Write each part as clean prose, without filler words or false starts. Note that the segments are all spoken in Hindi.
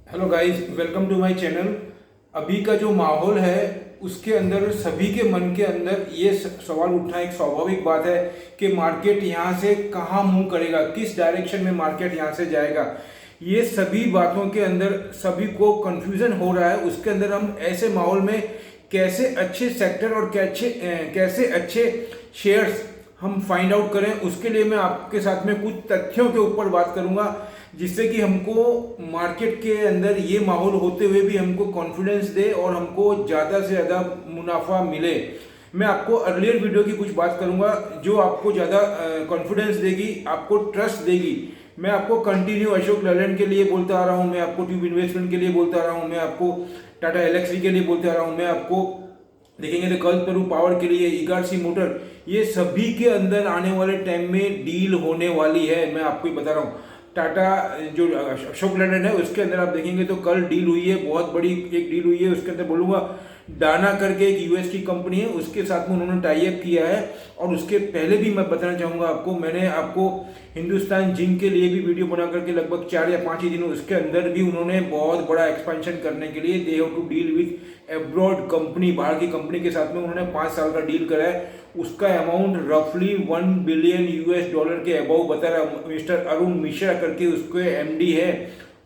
Hello guys, welcome to my channel. अभी का जो माहौल है उसके अंदर सभी के मन के अंदर ये सवाल उठना एक स्वाभाविक बात है कि मार्केट यहाँ से कहाँ मूव करेगा, किस डायरेक्शन में मार्केट यहाँ से जाएगा। ये सभी बातों के अंदर सभी को कंफ्यूजन हो रहा है। उसके अंदर हम ऐसे माहौल में कैसे अच्छे सेक्टर और कैसे अच्छे शेयर्स हम फाइंड आउट करें, उसके लिए मैं आपके साथ में कुछ तथ्यों के ऊपर बात करूंगा, जिससे कि हमको मार्केट के अंदर ये माहौल होते हुए भी हमको कॉन्फिडेंस दे और हमको ज़्यादा से ज़्यादा मुनाफा मिले। मैं आपको अर्लियर वीडियो की कुछ बात करूंगा जो आपको ज़्यादा कॉन्फिडेंस देगी, आपको ट्रस्ट देगी। मैं आपको कंटिन्यू अशोक लेलैंड के लिए बोलता आ रहा हूँ, मैं आपको ट्यूब इन्वेस्टमेंट के लिए बोलता आ रहा हूँ, मैं आपको टाटा एलेक्सी के लिए बोलते आ रहा हूँ, मैं आपको देखेंगे तो कल्पतरू पावर के लिए, ईगारसी मोटर, ये सभी के अंदर आने वाले टाइम में डील होने वाली है। मैं आपको बता रहा हूँ टाटा जो अशोक लेलैंड है उसके अंदर आप देखेंगे तो कल डील हुई है, बहुत बड़ी एक डील हुई है। उसके अंदर बोलूँगा डाना करके एक यूएस की कंपनी है, उसके साथ में उन्होंने टाई अप किया है। और उसके पहले भी मैं बताना चाहूँगा आपको, मैंने आपको हिंदुस्तान जिंक के लिए भी वीडियो बना करके लगभग 4 या 5 ही दिन, उसके अंदर भी उन्होंने बहुत बड़ा एक्सपेंशन करने के लिए they have to deal with abroad company, बाहर की कंपनी के साथ में उन्होंने 5 साल का डील करा है। उसका अमाउंट रफली $1 बिलियन के अबव बता रहा मिस्टर अरुण मिश्रा करके उसके एमडी है,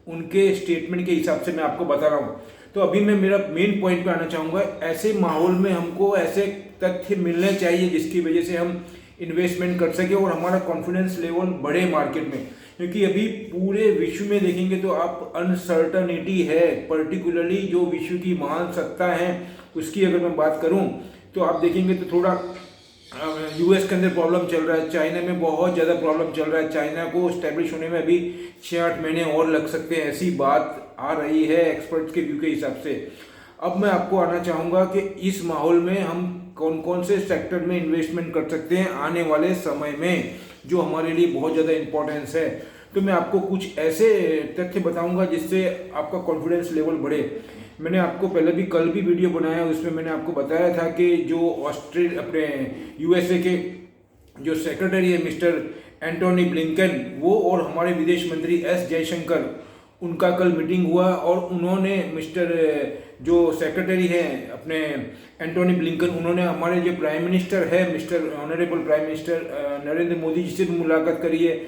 उनके स्टेटमेंट के हिसाब से मैं आपको बता रहा हूँ। तो अभी मैं मेरा मेन पॉइंट पे आना चाहूँगा। ऐसे माहौल में हमको ऐसे तथ्य मिलने चाहिए जिसकी वजह से हम इन्वेस्टमेंट कर सके और हमारा कॉन्फिडेंस लेवल बढ़े मार्केट में, क्योंकि अभी पूरे विश्व में देखेंगे तो आप अनसर्टनिटी है। पर्टिकुलरली जो विश्व की महान सत्ता है उसकी अगर मैं बात करूं तो आप देखेंगे तो थोड़ा यूएस के अंदर प्रॉब्लम चल रहा है, चाइना में बहुत ज़्यादा प्रॉब्लम चल रहा है, चाइना को स्टैब्लिश होने में अभी 6-8 महीने और लग सकते हैं, ऐसी बात आ रही है एक्सपर्ट्स के व्यू के हिसाब से। अब मैं आपको आना चाहूँगा कि इस माहौल में हम कौन कौन से सेक्टर में इन्वेस्टमेंट कर सकते हैं आने वाले समय में, जो हमारे लिए बहुत ज़्यादा इंपॉर्टेंस है। तो मैं आपको कुछ ऐसे तथ्य बताऊंगा जिससे आपका कॉन्फिडेंस लेवल बढ़े। मैंने आपको पहले भी कल भी वीडियो बनाया, उसमें मैंने आपको बताया था कि जो ऑस्ट्रेलिया अपने यूएसए के जो सेक्रेटरी है मिस्टर एंटोनी ब्लिंकन, वो और हमारे विदेश मंत्री एस जयशंकर, उनका कल मीटिंग हुआ और उन्होंने मिस्टर जो सेक्रेटरी है अपने एंटोनी ब्लिंकन, उन्होंने हमारे जो प्राइम मिनिस्टर है mister honourable prime minister Narendra Modi ji से भी मुलाकात करी है।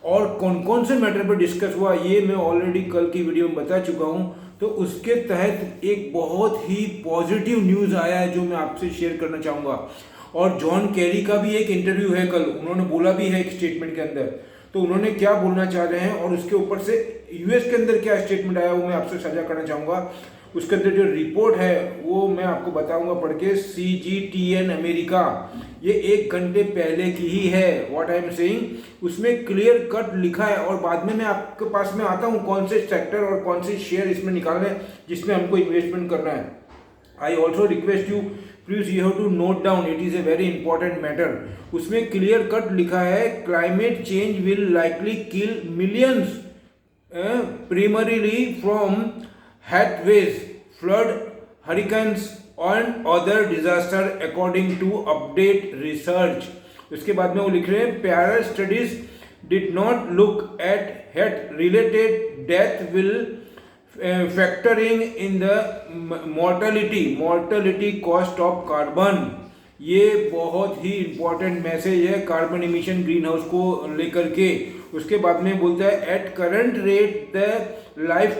और कौन कौन से मैटर पर डिस्कस हुआ ये मैं ऑलरेडी कल की वीडियो में बता चुका हूँ। तो उसके तहत एक बहुत ही पॉजिटिव न्यूज़ आया है जो मैं आपसे शेयर करना चाहूँगा। और जॉन कैरी का भी एक इंटरव्यू है कल, उन्होंने बोला भी है एक स्टेटमेंट के अंदर, तो उन्होंने क्या बोलना चाह रहे हैं और उसके ऊपर से यूएस के अंदर क्या स्टेटमेंट आया वो मैं आपसे साझा करना चाहूँगा। उसके अंदर जो रिपोर्ट है वो मैं आपको बताऊंगा पढ़ के। CGTN अमेरिका, ये 1 घंटे पहले की ही है, व्हाट आई एम सेइंग, उसमें क्लियर कट लिखा है। और बाद में मैं आपके पास में आता हूँ कौन से सेक्टर और कौन से शेयर इसमें निकालने जिसमें हमको इन्वेस्टमेंट करना है। I also request you please you have to note down, it is a very important matter. उसमें क्लियर कट लिखा है climate change will likely kill millions primarily from heat waves, flood, hurricanes and other disaster according to update research। उसके बाद में वो लिख रहे हैं prior studies did not look at heat related death will factoring in the mortality cost of carbon। ये बहुत ही इंपॉर्टेंट मैसेज है कार्बन इमिशन ग्रीन हाउस को लेकर के। उसके बाद में बोलता है at current rate the life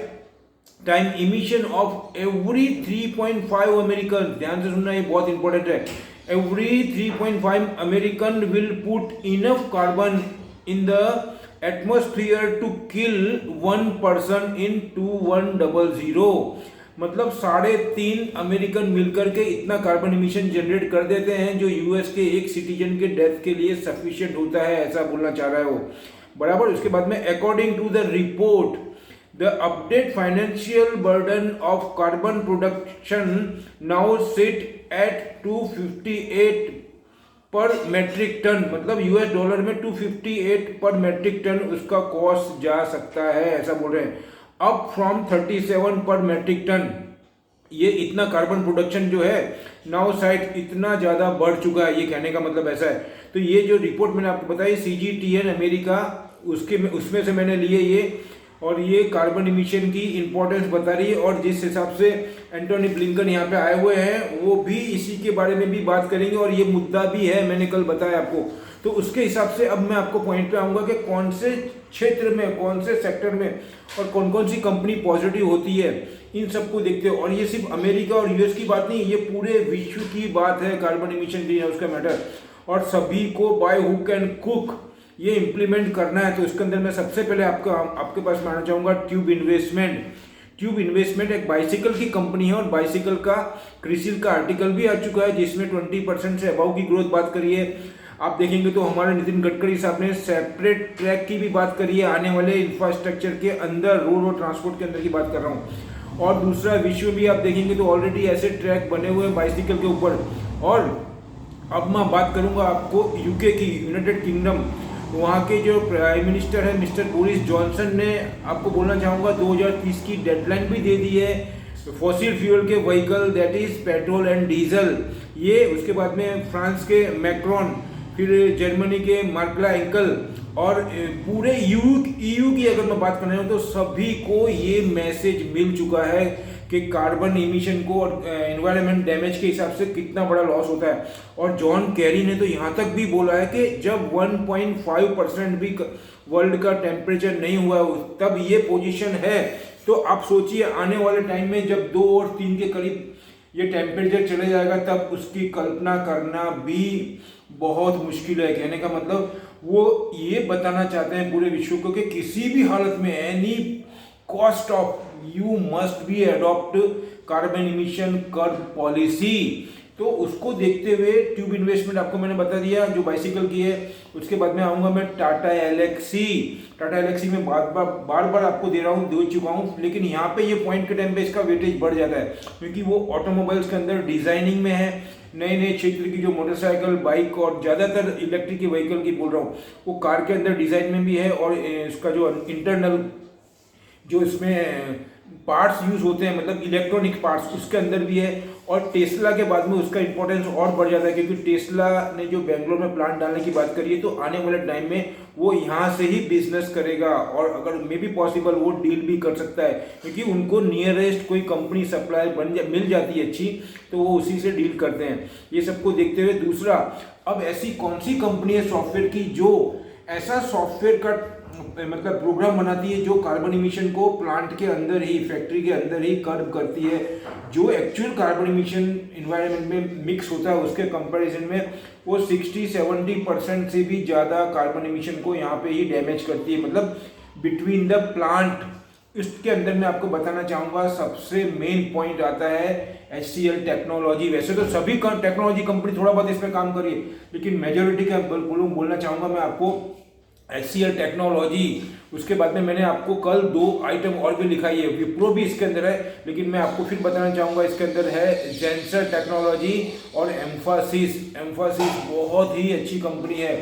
time emission of every 3.5 American, ध्यान से सुनना ये बहुत इंपॉर्टेंट है, every 3.5 American will put enough carbon in the atmosphere to kill 1 person in 2100। मतलब 3.5 अमेरिकन मिलकर के इतना कार्बन इमिशन जनरेट कर देते हैं जो यूएस के एक सिटीजन के डेथ के लिए सफिशिएंट होता है, ऐसा बोलना चाह रहा है वो, बराबर। उसके बाद में according to the report the update financial burden of carbon production now sit at 258 per metric ton, मतलब यूएस डॉलर में 258 पर मेट्रिक टन उसका कॉस्ट जा सकता है, ऐसा बोल रहे हैं, अप फ्रॉम 37 पर मेट्रिक टन। ये इतना कार्बन प्रोडक्शन जो है नाउ साइड इतना ज़्यादा बढ़ चुका है, ये कहने का मतलब ऐसा है। तो ये जो रिपोर्ट मैंने आपको बताई CGTN अमेरिका, उसमें से मैंने लिए ये और ये कार्बन इमिशन की इम्पोर्टेंस बता रही है। और जिस हिसाब से एंटोनी ब्लिंकन यहाँ पे आए हुए हैं वो भी इसी के बारे में भी बात करेंगे, और ये मुद्दा भी है, मैंने कल बताया आपको। तो उसके हिसाब से अब मैं आपको पॉइंट पे आऊँगा कि कौन से क्षेत्र में, कौन से सेक्टर में और कौन कौन सी कंपनी पॉजिटिव होती है, इन सबको देखते हो। और ये सिर्फ अमेरिका और यूएस की बात नहीं, ये पूरे विश्व की बात है कार्बन इमिशन ग्रीन हाउस का मैटर, और सभी को बाय हुक एंड क्रुक ये इम्प्लीमेंट करना है। तो इसके अंदर मैं सबसे पहले आपके पास मैं आना चाहूँगा ट्यूब इन्वेस्टमेंट। ट्यूब इन्वेस्टमेंट एक बाइसिकल की कंपनी है, और बाइसिकल का क्रिसिल का आर्टिकल भी आ चुका है जिसमें 20% से अबाव की ग्रोथ बात करी है। आप देखेंगे तो हमारे नितिन गडकरी साहब ने सेपरेट ट्रैक की भी बात करी है, आने वाले इंफ्रास्ट्रक्चर के अंदर, रोड और ट्रांसपोर्ट के अंदर की बात कर रहा हूँ। और दूसरा विश्व भी आप देखेंगे तो ऑलरेडी ऐसे ट्रैक बने हुए हैं बाइसिकल के ऊपर। और अब मैं बात करूंगा आपको यूके की, यूनाइटेड किंगडम, वहाँ के जो प्राइम मिनिस्टर है मिस्टर बोरिस जॉनसन ने, आपको बोलना चाहूँगा 2030 की डेडलाइन भी दे दी है फॉसिल फ्यूल के vehicle, that is petrol and diesel. ये उसके बाद में फ्रांस के मैक्रोन, फिर जर्मनी के मार्कला एंकल, और पूरे ईयू की अगर मैं बात करना हूँ तो सभी को ये मैसेज मिल चुका है कि कार्बन इमिशन को और एनवायरनमेंट डैमेज के हिसाब से कितना बड़ा लॉस होता है। और जॉन कैरी ने तो यहाँ तक भी बोला है कि जब 1.5% भी वर्ल्ड का टेम्परेचर नहीं हुआ है तब ये पोजीशन है। तो आप सोचिए आने वाले टाइम में जब 2 और 3 के करीब ये टेम्परेचर चले जाएगा तब उसकी कल्पना करना भी बहुत मुश्किल है। कहने का मतलब वो ये बताना चाहते हैं पूरे विश्व को कि किसी भी हालत में any cost of you must be adopt carbon emission curve policy. तो उसको देखते हुए ट्यूब इन्वेस्टमेंट आपको मैंने बता दिया जो बाइसिकल की है। उसके बाद में आऊँगा मैं टाटा एलेक्सी। टाटा एलेक्सी में बार बार आपको दे रहा हूँ, दे चुका हूँ, लेकिन यहाँ पे ये पॉइंट के टाइम पे इसका वेटेज बढ़ जाता है क्योंकि वो ऑटोमोबाइल्स के अंदर डिजाइनिंग में है। नए नए क्षेत्र की जो मोटरसाइकिल, बाइक और ज़्यादातर इलेक्ट्रिक की व्हीकल की बोल रहा हूँ, वो कार के अंदर डिज़ाइन में भी है। और इसका जो इंटरनल जो इसमें पार्ट्स यूज होते हैं, मतलब इलेक्ट्रॉनिक पार्ट्स, उसके अंदर भी है। और टेस्ला के बाद में उसका इंपॉर्टेंस और बढ़ जाता है क्योंकि टेस्ला ने जो बेंगलोर में प्लांट डालने की बात करी है तो आने वाले टाइम में वो यहाँ से ही बिजनेस करेगा, और अगर मे बी पॉसिबल वो डील भी कर सकता है क्योंकि उनको नियरेस्ट कोई कंपनी सप्लायर मिल जाती है अच्छी, तो वो उसी से डील करते हैं। ये सबको देखते हुए दूसरा, अब ऐसी कौन सी कंपनी है सॉफ्टवेयर की जो ऐसा सॉफ्टवेयर का मतलब प्रोग्राम बनाती है जो कार्बन इमिशन को प्लांट के अंदर ही, फैक्ट्री के अंदर ही कर्व करती है, जो एक्चुअल कार्बन इमिशन इन्वायरमेंट में मिक्स होता है उसके कंपैरिजन में वो 60-70% से भी ज़्यादा कार्बन इमिशन को यहाँ पे ही डैमेज करती है, मतलब बिटवीन द प्लांट। इसके अंदर मैं आपको बताना चाहूँगा सबसे मेन पॉइंट आता है HCL टेक्नोलॉजी। वैसे तो सभी टेक्नोलॉजी कंपनी थोड़ा बहुत इस पर काम करी है, लेकिन मेजोरिटी का बोलना चाहूँगा मैं आपको HCL टेक्नोलॉजी। उसके बाद में मैंने आपको कल 2 आइटम और भी लिखाई है, विप्रो भी इसके अंदर है, लेकिन मैं आपको फिर बताना चाहूँगा इसके अंदर है जेंसर टेक्नोलॉजी और एम्फासिस। एम्फासिस बहुत ही अच्छी कंपनी है।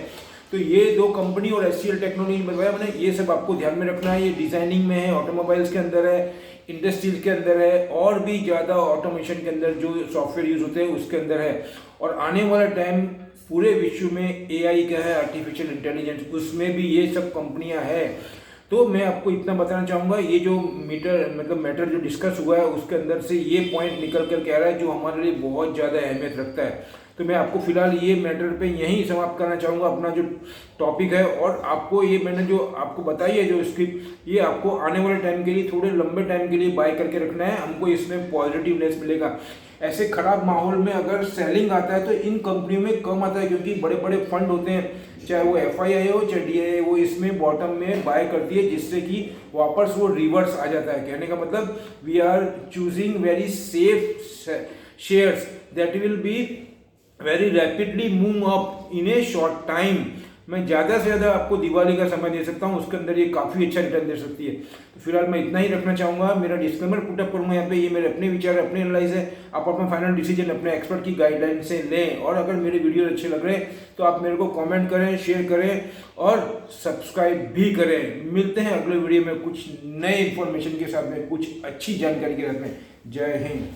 तो ये 2 कंपनी और HCL टेक्नोलॉजी बताया मैंने, ये सब आपको ध्यान में रखना है। ये डिजाइनिंग में है, ऑटोमोबाइल्स के अंदर है, इंडस्ट्रीज के अंदर है, और भी ज़्यादा ऑटोमेशन के अंदर जो सॉफ्टवेयर यूज होते हैं उसके अंदर है। और आने वाला टाइम पूरे विश्व में AI का है, आर्टिफिशियल इंटेलिजेंस, उसमें भी ये सब कंपनियां हैं। तो मैं आपको इतना बताना चाहूँगा, ये जो मैटर जो डिस्कस हुआ है उसके अंदर से ये पॉइंट निकल कर कह रहा है जो हमारे लिए बहुत ज़्यादा अहमियत रखता है। तो मैं आपको फिलहाल ये मैटर पे यहीं समाप्त करना चाहूँगा अपना जो टॉपिक है। और आपको ये मैंने जो आपको बताई है जो स्क्रिप्ट, ये आपको आने वाले टाइम के लिए, थोड़े लंबे टाइम के लिए बाय करके रखना है, हमको इसमें पॉजिटिवनेस मिलेगा। ऐसे खराब माहौल में अगर सेलिंग आता है तो इन कंपनियों में कम आता है क्योंकि बड़े बड़े फंड होते हैं, चाहे वो FII हो चाहे DII, वो इसमें बॉटम में बाय करती है जिससे कि वापस वो रिवर्स आ जाता है। कहने का मतलब we are choosing very safe shares that will be very rapidly move up in a short time. मैं ज़्यादा से ज़्यादा आपको दिवाली का समय दे सकता हूँ, उसके अंदर ये काफ़ी अच्छा रिटर्न दे सकती है। तो फिलहाल मैं इतना ही रखना चाहूँगा। मेरा डिस्क्लेमर पुटअप करूँगा यहाँ पे, ये मेरे अपने विचार, अपने एनालाइज है। आप अपना फाइनल डिसीजन अपने एक्सपर्ट की गाइडलाइन से लें। और अगर मेरे वीडियो अच्छे लग रहे हैं तो आप मेरे को कमेंट करें, शेयर करें और सब्सक्राइब भी करें। मिलते हैं अगले वीडियो में कुछ नए इन्फॉर्मेशन के साथ में, कुछ अच्छी जानकारी के साथ में। जय हिंद।